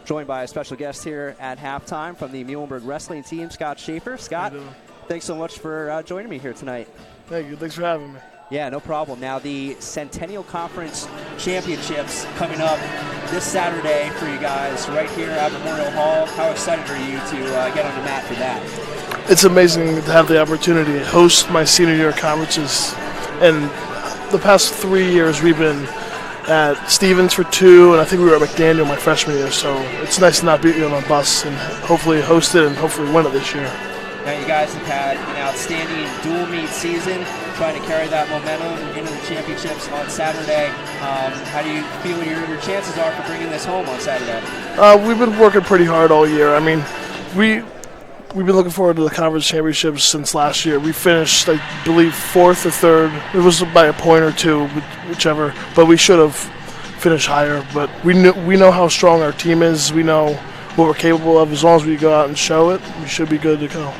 joined by a special guest here at halftime from the Muhlenberg wrestling team, Scott Schaeffer. Scott, thanks so much for joining me here tonight. Thank you. Thanks for having me. Yeah, no problem. Now, the Centennial Conference Championships coming up this Saturday for you guys right here at Memorial Hall. How excited are you to get on the mat for that? It's amazing to have the opportunity to host my senior year conferences. And the past 3 years, we've been at Stevens for 2, and I think we were at McDaniel my freshman year. So it's nice to not be on a bus and hopefully host it and hopefully win it this year. Now, you guys have had an outstanding dual meet season, trying to carry that momentum into the championships on Saturday. How do you feel your chances are for bringing this home on Saturday? We've been working pretty hard all year. I mean, we've been looking forward to the conference championships since last year. We finished, I believe, 4th or 3rd. It was by a point or two, whichever. But we should have finished higher. But we know how strong our team is. We know what we're capable of. As long as we go out and show it, we should be good to go.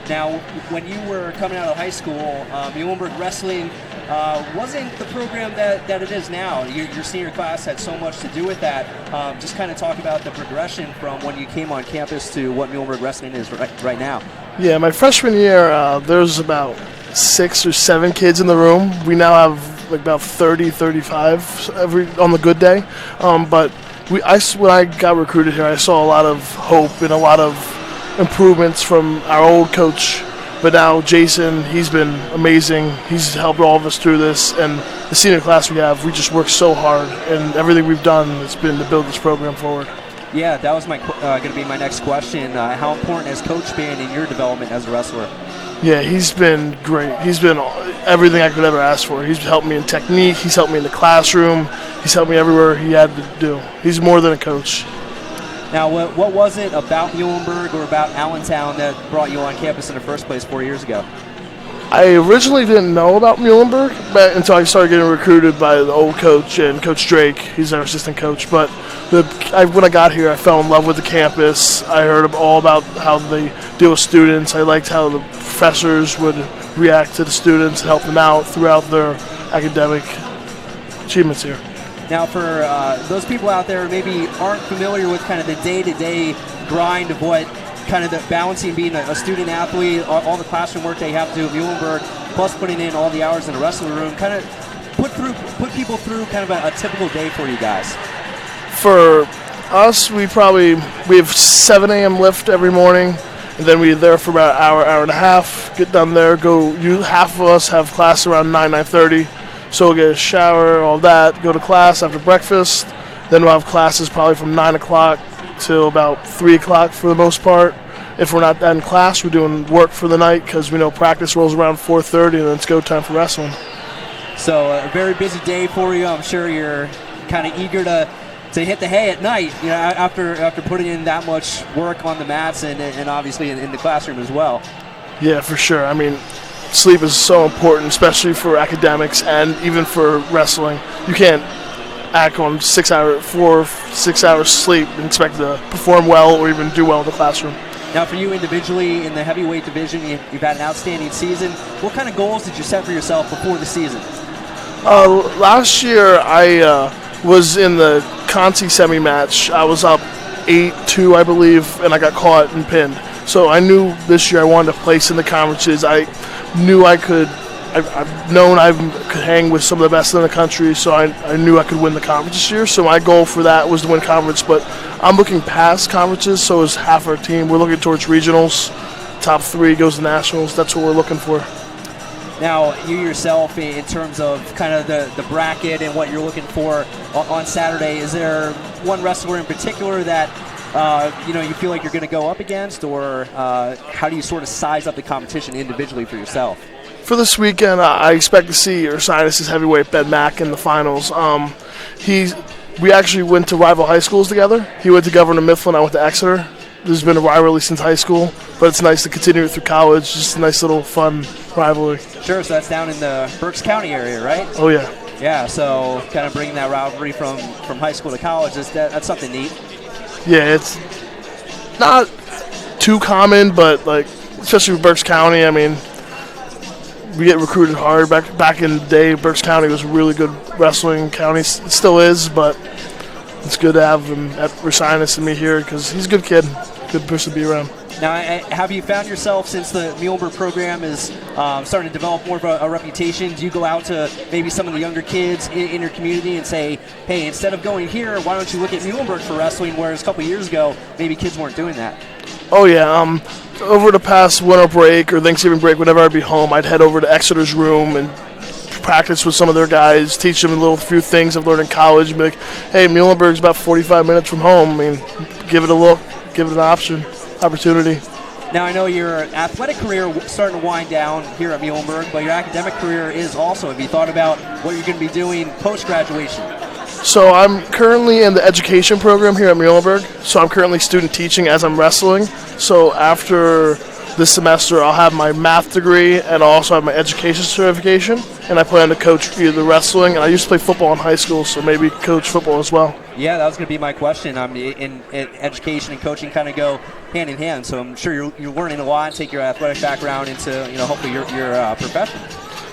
Now, when you were coming out of high school, Muhlenberg Wrestling wasn't the program that it is now. Your senior class had so much to do with that. Just kind of talk about the progression from when you came on campus to what Muhlenberg Wrestling is right now. Yeah, my freshman year, there's about 6 or 7 kids in the room. We now have like about 30, 35 on the good day. But when I got recruited here, I saw a lot of hope and a lot of improvements from our old coach, but now Jason, he's been amazing. He's helped all of us through this, and the senior class we just worked so hard, and everything we've done has been to build this program forward. Yeah, that was going to be my next question. How important has Coach been in your development as a wrestler? Yeah, he's been great. He's been everything I could ever ask for. He's helped me in technique. He's helped me in the classroom. He's helped me everywhere he had to do. He's more than a coach. Now, what was it about Muhlenberg or about Allentown that brought you on campus in the first place 4 years ago? I originally didn't know about Muhlenberg until I started getting recruited by the old coach and Coach Drake. He's our assistant coach. But when I got here, I fell in love with the campus. I heard all about how they deal with students. I liked how the professors would react to the students and help them out throughout their academic achievements here. Now, for those people out there who maybe aren't familiar with kind of the day-to-day grind of what kind of the balancing being a student athlete, all the classroom work they have to do at Muhlenberg, plus putting in all the hours in the wrestling room, kind of put people through kind of a typical day for you guys. For us, we have 7 a.m. lift every morning, and then we're there for about an hour and a half, get done there, half of us have class around 9:30. So we'll get a shower, all that, go to class after breakfast. Then we'll have classes probably from 9 o'clock till about 3 o'clock for the most part. If we're not in class, we're doing work for the night because we know practice rolls around 4:30 and then it's go time for wrestling. So a very busy day for you. I'm sure you're kind of eager to hit the hay at night, after putting in that much work on the mats and obviously in the classroom as well. Yeah, for sure. I mean, sleep is so important, especially for academics and even for wrestling. You can't act on 4 6 hours sleep and expect to perform well or even do well in the classroom. Now, for you individually in the heavyweight division, you've had an outstanding season. What kind of goals did you set for yourself before the season? Last year, I was in the Conti semi-match. I was up 8-2, I believe, and I got caught and pinned. So I knew this year I wanted to place in the conferences. I knew I could. I've known I could hang with some of the best in the country, so I knew I could win the conference this year. So my goal for that was to win conference, but I'm looking past conferences, so is half our team. We're looking towards regionals. Top 3 goes to nationals. That's what we're looking for. Now, you yourself, in terms of kind of the bracket and what you're looking for on Saturday, is there one wrestler in particular that you feel like you're going to go up against, or how do you sort of size up the competition individually for yourself? For this weekend, I expect to see Ursinus' heavyweight Ben Mack in the finals. We actually went to rival high schools together. He went to Governor Mifflin, I went to Exeter. There's been a rivalry since high school, but it's nice to continue it through college. Just a nice little fun rivalry. Sure, so that's down in the Berks County area, right? Oh, yeah. Yeah, so kind of bringing that rivalry from high school to college, that's something neat. Yeah, it's not too common, but especially with Berks County, I mean, we get recruited hard. Back in the day, Berks County was a really good wrestling county. It still is, but it's good to have him at Versailles and me here because he's a good kid, good person to be around. Now, have you found yourself, since the Muhlenberg program is starting to develop more of a reputation, do you go out to maybe some of the younger kids in your community and say, hey, instead of going here, why don't you look at Muhlenberg for wrestling, whereas a couple years ago, maybe kids weren't doing that? Oh, yeah. Over the past winter break or Thanksgiving break, whenever I'd be home, I'd head over to Exeter's room and practice with some of their guys, teach them a few things I've learned in college, and be like, hey, Muhlenberg's about 45 minutes from home. I mean, give it a look, give it an opportunity. Now, I know your athletic career starting to wind down here at Muhlenberg, but your academic career is also. Have you thought about what you're going to be doing post-graduation? So I'm currently in the education program here at Muhlenberg. So I'm currently student teaching as I'm wrestling. So after this semester, I'll have my math degree and I'll also have my education certification. And I plan to coach either wrestling, and I used to play football in high school, so maybe coach football as well. Yeah, that was going to be my question. In education and coaching kind of go hand in hand, so I'm sure you're learning a lot and take your athletic background into hopefully your profession.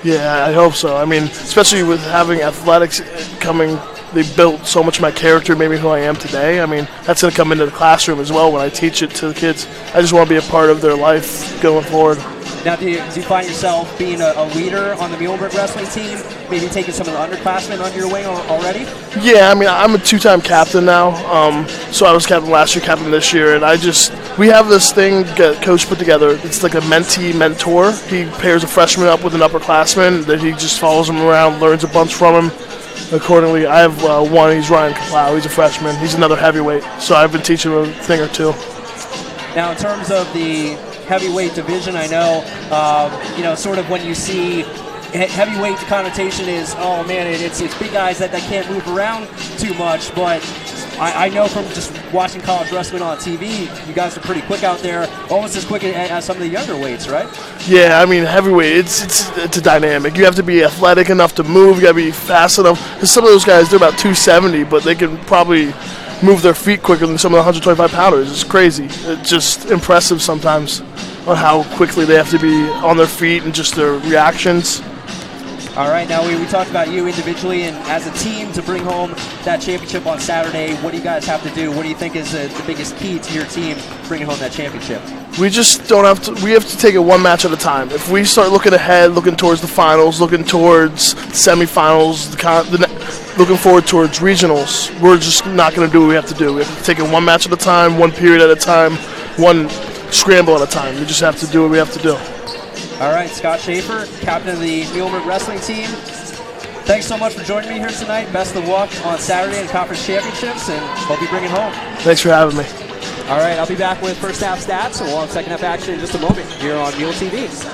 Yeah, I hope so. I mean, especially with having athletics coming, they built so much of my character, made me who I am today. I mean, that's going to come into the classroom as well when I teach it to the kids. I just want to be a part of their life going forward. Now, do you find yourself being a leader on the Muhlenberg wrestling team, maybe taking some of the underclassmen under your wing already? Yeah, I mean, I'm a two-time captain now. So I was captain last year, captain this year, and we have this thing Coach put together. It's like a mentee-mentor. He pairs a freshman up with an upperclassman that he just follows him around, learns a bunch from him. Accordingly, I have one. He's Ryan Kaplow. He's a freshman. He's another heavyweight. So I've been teaching him a thing or two. Now, in terms of the heavyweight division, I know, sort of when you see heavyweight, the connotation is, oh man, it's big guys that can't move around too much. But I know from just watching college wrestling on TV, you guys are pretty quick out there, almost as quick as some of the younger weights, right? Yeah, I mean, heavyweight, it's a dynamic. You have to be athletic enough to move. You got to be fast enough. Because some of those guys, they're about 270, but they can probably move their feet quicker than some of the 125-pounders. It's crazy. It's just impressive sometimes on how quickly they have to be on their feet and just their reactions. All right, now we talked about you individually and as a team to bring home that championship on Saturday. What do you guys have to do? What do you think is the biggest key to your team bringing home that championship? We just don't have to. We have to take it one match at a time. If we start looking ahead, looking towards the finals, looking towards semifinals, looking forward towards regionals, we're just not going to do what we have to do. We have to take it one match at a time, one period at a time, one scramble at a time. We just have to do what we have to do. All right, Scott Schaeffer, captain of the Muhlenberg wrestling team. Thanks so much for joining me here tonight. Best of luck on Saturday in Conference Championships, and hope you bring it home. Thanks for having me. All right, I'll be back with first half stats, and we'll have second half action in just a moment here on MuleTV.